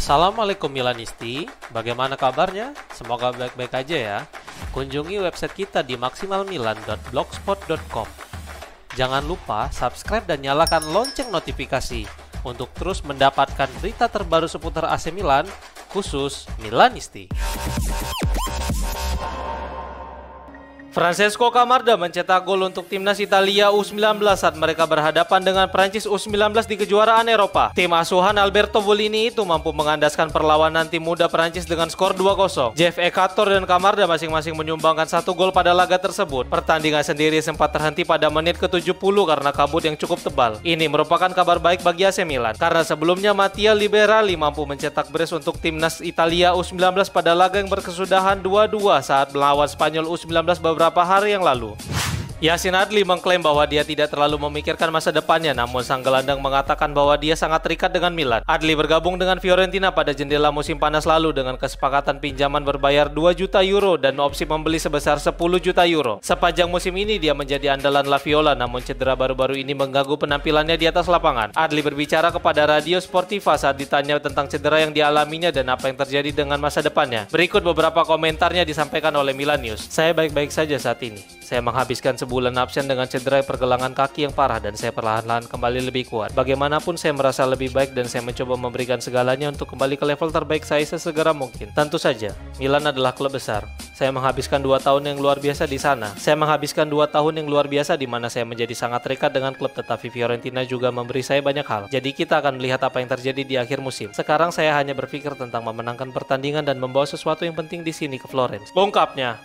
Assalamualaikum Milanisti, bagaimana kabarnya? Semoga baik-baik aja ya. Kunjungi website kita di maksimalmilan.blogspot.com. Jangan lupa subscribe dan nyalakan lonceng notifikasi untuk terus mendapatkan berita terbaru seputar AC Milan, khusus Milanisti. Francesco Camarda mencetak gol untuk timnas Italia U19 saat mereka berhadapan dengan Prancis U19 di kejuaraan Eropa. Tim asuhan Alberto Bollini itu mampu mengandaskan perlawanan tim muda Prancis dengan skor 2-0. Jeff Ekator dan Camarda masing-masing menyumbangkan 1 gol pada laga tersebut. Pertandingan sendiri sempat terhenti pada menit ke-70 karena kabut yang cukup tebal. Ini merupakan kabar baik bagi AC Milan, karena sebelumnya Mattia Liberali mampu mencetak brace untuk timnas Italia U19 pada laga yang berkesudahan 2-2 saat melawan Spanyol U19 beberapa hari yang lalu. Yacine Adli mengklaim bahwa dia tidak terlalu memikirkan masa depannya, namun sang gelandang mengatakan bahwa dia sangat terikat dengan Milan. Adli bergabung dengan Fiorentina pada jendela musim panas lalu dengan kesepakatan pinjaman berbayar 2 juta euro dan opsi membeli sebesar 10 juta euro. Sepanjang musim ini dia menjadi andalan La Viola, namun cedera baru-baru ini mengganggu penampilannya di atas lapangan. Adli berbicara kepada Radio Sportiva saat ditanya tentang cedera yang dialaminya dan apa yang terjadi dengan masa depannya. Berikut beberapa komentarnya disampaikan oleh Milan News. "Saya baik-baik saja saat ini. Saya menghabiskan sebulan absen dengan cedera pergelangan kaki yang parah dan saya perlahan-lahan kembali lebih kuat. Bagaimanapun saya merasa lebih baik dan saya mencoba memberikan segalanya untuk kembali ke level terbaik saya sesegera mungkin. Tentu saja, Milan adalah klub besar. Saya menghabiskan 2 tahun yang luar biasa di sana. Saya menghabiskan 2 tahun yang luar biasa di mana saya menjadi sangat terikat dengan klub, tetapi Fiorentina juga memberi saya banyak hal. Jadi kita akan melihat apa yang terjadi di akhir musim. Sekarang saya hanya berpikir tentang memenangkan pertandingan dan membawa sesuatu yang penting di sini ke Florence," ungkapnya.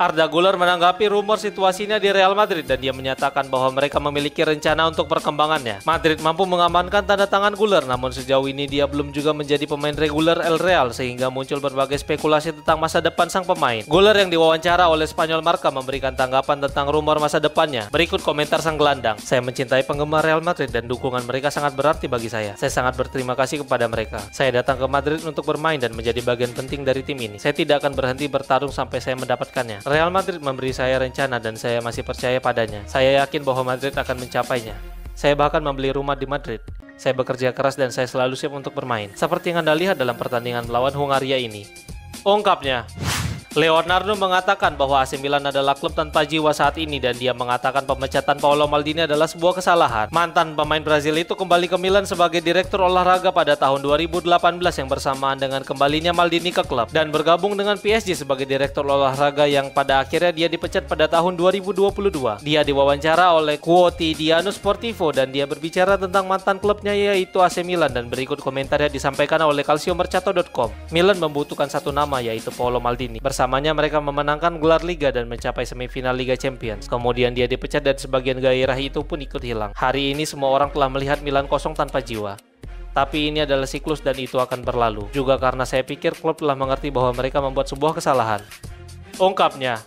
Arda Güler menanggapi rumor situasinya di Real Madrid dan dia menyatakan bahwa mereka memiliki rencana untuk perkembangannya. Madrid mampu mengamankan tanda tangan Güler, namun sejauh ini dia belum juga menjadi pemain reguler El Real sehingga muncul berbagai spekulasi tentang masa depan sang pemain. Güler yang diwawancara oleh Spanyol Marca memberikan tanggapan tentang rumor masa depannya. Berikut komentar sang gelandang. "Saya mencintai penggemar Real Madrid dan dukungan mereka sangat berarti bagi saya. Saya sangat berterima kasih kepada mereka. Saya datang ke Madrid untuk bermain dan menjadi bagian penting dari tim ini. Saya tidak akan berhenti bertarung sampai saya mendapatkannya. Real Madrid memberi saya rencana dan saya masih percaya padanya. Saya yakin bahwa Madrid akan mencapainya. Saya bahkan membeli rumah di Madrid. Saya bekerja keras dan saya selalu siap untuk bermain. Seperti yang Anda lihat dalam pertandingan melawan Hungaria ini," ungkapnya. Leonardo mengatakan bahwa AC Milan adalah klub tanpa jiwa saat ini dan dia mengatakan pemecatan Paolo Maldini adalah sebuah kesalahan. Mantan pemain Brazil itu kembali ke Milan sebagai direktur olahraga pada tahun 2018 yang bersamaan dengan kembalinya Maldini ke klub dan bergabung dengan PSG sebagai direktur olahraga yang pada akhirnya dia dipecat pada tahun 2022. Dia diwawancara oleh Quotidiano Sportivo dan dia berbicara tentang mantan klubnya yaitu AC Milan dan berikut komentarnya disampaikan oleh calciomercato.com. "Milan membutuhkan satu nama yaitu Paolo Maldini. Bersamanya mereka memenangkan gelar Liga dan mencapai semifinal Liga Champions. Kemudian dia dipecat dan sebagian gairah itu pun ikut hilang. Hari ini semua orang telah melihat Milan kosong tanpa jiwa. Tapi ini adalah siklus dan itu akan berlalu. Juga karena saya pikir klub telah mengerti bahwa mereka membuat sebuah kesalahan," ungkapnya.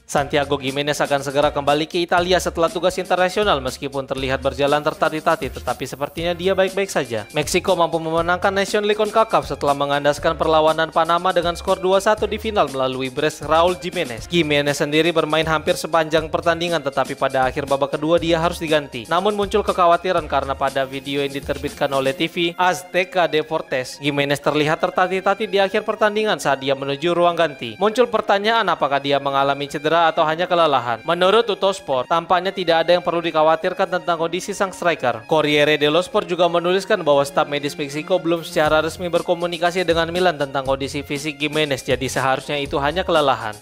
Santiago Gimenez akan segera kembali ke Italia setelah tugas internasional meskipun terlihat berjalan tertati-tati, tetapi sepertinya dia baik-baik saja. Meksiko mampu memenangkan Nation League CONCACAF setelah mengandaskan perlawanan Panama dengan skor 2-1 di final melalui brace Raul Jimenez. Gimenez sendiri bermain hampir sepanjang pertandingan, tetapi pada akhir babak kedua dia harus diganti. Namun muncul kekhawatiran karena pada video yang diterbitkan oleh TV Azteca Deportes, Gimenez terlihat tertati-tati di akhir pertandingan saat dia menuju ruang ganti. Muncul pertanyaan apakah dia mengalami cedera atau hanya kelelahan. Menurut Tuttosport, tampaknya tidak ada yang perlu dikhawatirkan tentang kondisi sang striker. Corriere dello Sport juga menuliskan bahwa staf medis Meksiko belum secara resmi berkomunikasi dengan Milan tentang kondisi fisik Gimenez, jadi seharusnya itu hanya kelelahan.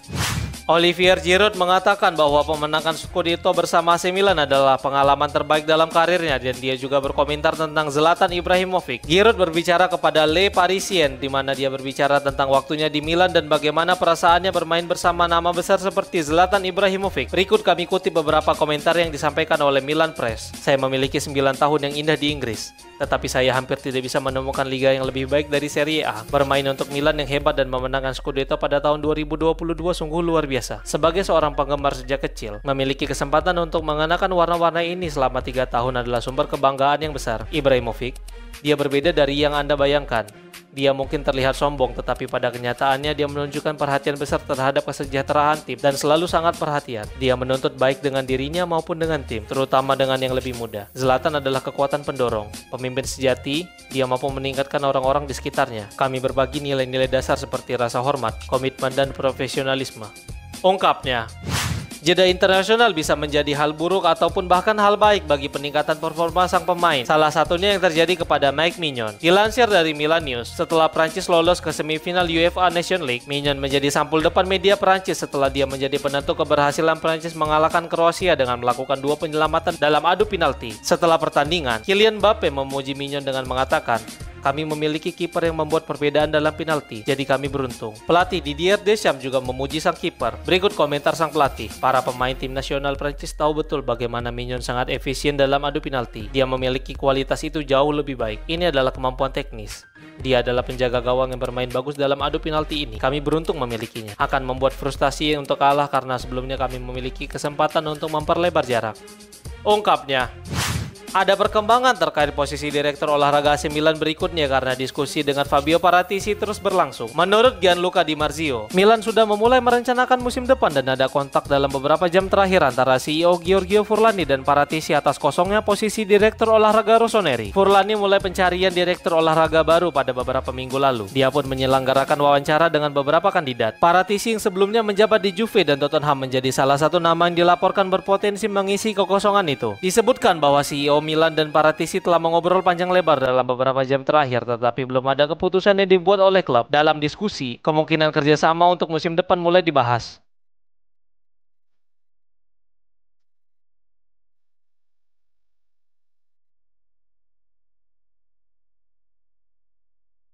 Olivier Giroud mengatakan bahwa pemenangan Scudetto bersama AC Milan adalah pengalaman terbaik dalam karirnya dan dia juga berkomentar tentang Zlatan Ibrahimovic. Giroud berbicara kepada Le Parisien di mana dia berbicara tentang waktunya di Milan dan bagaimana perasaannya bermain bersama nama besar seperti Zlatan Ibrahimovic. Berikut kami kutip beberapa komentar yang disampaikan oleh Milan Press. "Saya memiliki 9 tahun yang indah di Inggris, tetapi saya hampir tidak bisa menemukan liga yang lebih baik dari Serie A. Bermain untuk Milan yang hebat dan memenangkan Scudetto pada tahun 2022 sungguh luar biasa. Sebagai seorang penggemar sejak kecil, memiliki kesempatan untuk mengenakan warna-warna ini selama 3 tahun adalah sumber kebanggaan yang besar." Ibrahimovic Dia berbeda dari yang Anda bayangkan. Dia mungkin terlihat sombong, tetapi pada kenyataannya dia menunjukkan perhatian besar terhadap kesejahteraan tim dan selalu sangat perhatian. Dia menuntut baik dengan dirinya maupun dengan tim, terutama dengan yang lebih muda. Zlatan adalah kekuatan pendorong, pemimpin sejati. Dia mampu meningkatkan orang-orang di sekitarnya. Kami berbagi nilai-nilai dasar seperti rasa hormat, komitmen, dan profesionalisme. Ungkapnya. Jeda internasional bisa menjadi hal buruk ataupun bahkan hal baik bagi peningkatan performa sang pemain. Salah satunya yang terjadi kepada Mike Maignan. Dilansir dari Milan News, setelah Prancis lolos ke semifinal UEFA Nation League, Maignan menjadi sampul depan media Prancis setelah dia menjadi penentu keberhasilan Prancis mengalahkan Kroasia dengan melakukan 2 penyelamatan dalam adu penalti. Setelah pertandingan, Kylian Mbappe memuji Maignan dengan mengatakan, "Kami memiliki kiper yang membuat perbedaan dalam penalti, jadi kami beruntung." Pelatih Didier Deschamps juga memuji sang kiper. Berikut komentar sang pelatih. "Para pemain tim nasional Prancis tahu betul bagaimana Maignan sangat efisien dalam adu penalti. Dia memiliki kualitas itu jauh lebih baik. Ini adalah kemampuan teknis. Dia adalah penjaga gawang yang bermain bagus dalam adu penalti ini. Kami beruntung memilikinya. Akan membuat frustasi untuk kalah karena sebelumnya kami memiliki kesempatan untuk memperlebar jarak." Ungkapnya. Ada perkembangan terkait posisi direktur olahraga AC Milan berikutnya karena diskusi dengan Fabio Paratici terus berlangsung. Menurut Gianluca Di Marzio, Milan sudah memulai merencanakan musim depan dan ada kontak dalam beberapa jam terakhir antara CEO Giorgio Furlani dan Paratici atas kosongnya posisi direktur olahraga Rossoneri. Furlani mulai pencarian direktur olahraga baru pada beberapa minggu lalu. Dia pun menyelenggarakan wawancara dengan beberapa kandidat. Paratici yang sebelumnya menjabat di Juve dan Tottenham menjadi salah satu nama yang dilaporkan berpotensi mengisi kekosongan itu. Disebutkan bahwa CEO Milan dan Paratici telah mengobrol panjang lebar dalam beberapa jam terakhir, tetapi belum ada keputusan yang dibuat oleh klub. Dalam diskusi, kemungkinan kerjasama untuk musim depan mulai dibahas.